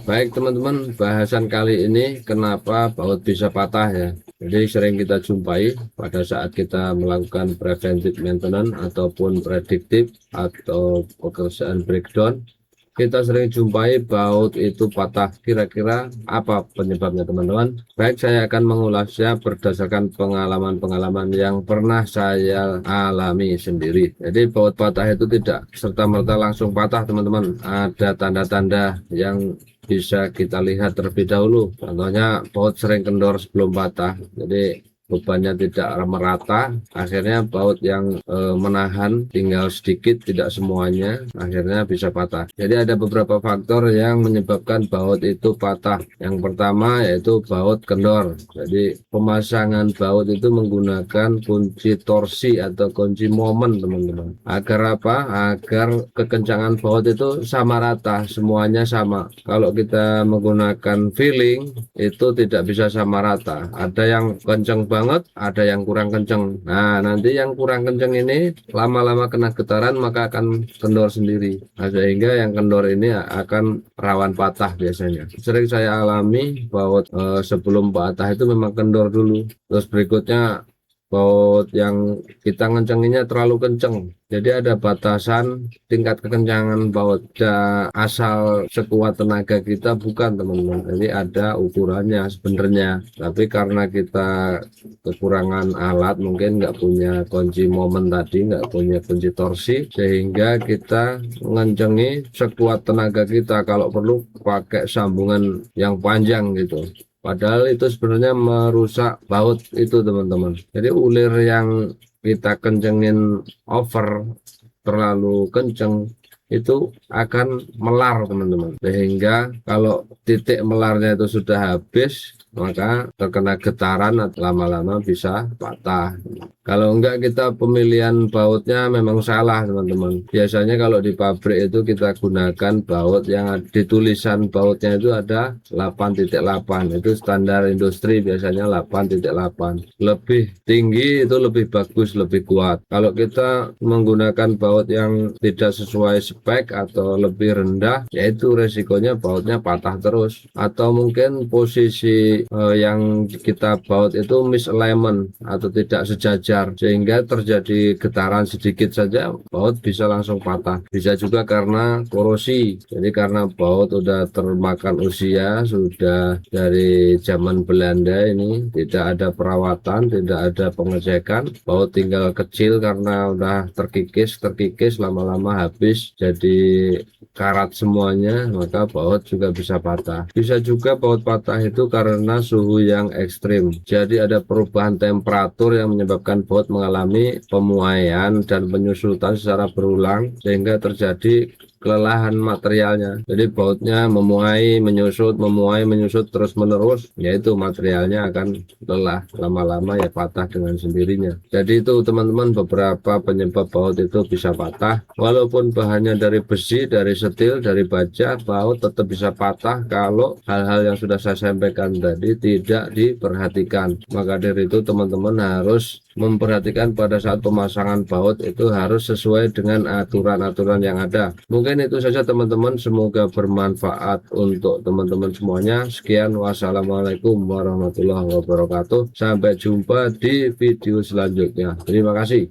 Baik teman-teman, bahasan kali ini kenapa baut bisa patah ya. Jadi sering kita jumpai pada saat kita melakukan preventive maintenance ataupun prediktif atau pekerjaan breakdown. Kita sering jumpai baut itu patah. Kira-kira apa penyebabnya teman-teman? Baik, saya akan mengulasnya berdasarkan pengalaman-pengalaman yang pernah saya alami sendiri. Jadi baut patah itu tidak serta-merta langsung patah teman-teman. Ada tanda-tanda yang bisa kita lihat terlebih dahulu. Contohnya baut sering kendor sebelum patah. Jadi bebannya tidak merata, akhirnya baut yang menahan tinggal sedikit, tidak semuanya, akhirnya bisa patah. Jadi ada beberapa faktor yang menyebabkan baut itu patah. Yang pertama yaitu baut kendor. Jadi pemasangan baut itu menggunakan kunci torsi atau kunci momen teman-teman. Agar apa? Agar kekencangan baut itu sama rata, semuanya sama. Kalau kita menggunakan feeling itu tidak bisa sama rata. Ada yang kenceng banget, ada yang kurang kenceng. Nah, nanti yang kurang kenceng ini lama-lama kena getaran maka akan kendor sendiri. Nah, sehingga yang kendor ini akan rawan patah biasanya. Sering saya alami baut sebelum patah itu memang kendor dulu. Terus berikutnya baut yang kita ngencenginnya terlalu kenceng. Jadi ada batasan tingkat kekencangan baut. Asal sekuat tenaga kita bukan teman-teman. Jadi ada ukurannya sebenarnya. Tapi karena kita kekurangan alat, mungkin nggak punya kunci momen tadi, nggak punya kunci torsi, sehingga kita ngencengi sekuat tenaga kita. Kalau perlu pakai sambungan yang panjang gitu. Padahal itu sebenarnya merusak baut itu teman-teman. Jadi ulir yang kita kencengin over terlalu kenceng itu akan melar teman-teman. Sehingga kalau titik melarnya itu sudah habis, maka terkena getaran atau lama-lama bisa patah. Kalau enggak kita pemilihan bautnya memang salah teman-teman. Biasanya kalau di pabrik itu kita gunakan baut yang di tulisan bautnya itu ada 8.8. Itu standar industri biasanya 8.8. Lebih tinggi itu lebih bagus, lebih kuat. Kalau kita menggunakan baut yang tidak sesuai spek atau lebih rendah, yaitu resikonya bautnya patah terus. Atau mungkin posisi yang kita baut itu misalignment atau tidak sejajar, sehingga terjadi getaran sedikit saja baut bisa langsung patah. Bisa juga karena korosi. Jadi karena baut udah termakan usia, sudah dari zaman Belanda ini tidak ada perawatan, tidak ada pengecekan, baut tinggal kecil karena udah terkikis lama-lama habis jadi karat semuanya, maka baut juga bisa patah. Bisa juga baut patah itu karena suhu yang ekstrim. Jadi ada perubahan temperatur yang menyebabkan baut mengalami pemuaian dan penyusutan secara berulang sehingga terjadi kelelahan materialnya. Jadi bautnya memuai, menyusut terus menerus, yaitu materialnya akan lelah, lama-lama ya patah dengan sendirinya. Jadi itu teman-teman beberapa penyebab baut itu bisa patah. Walaupun bahannya dari besi, dari steel, dari baja, baut tetap bisa patah kalau hal-hal yang sudah saya sampaikan tadi tidak diperhatikan. Maka dari itu teman-teman harus memperhatikan pada saat pemasangan baut itu harus sesuai dengan aturan-aturan yang ada. Mungkin itu saja teman-teman, semoga bermanfaat untuk teman-teman semuanya. Sekian, wassalamualaikum warahmatullahi wabarakatuh. Sampai jumpa di video selanjutnya. Terima kasih.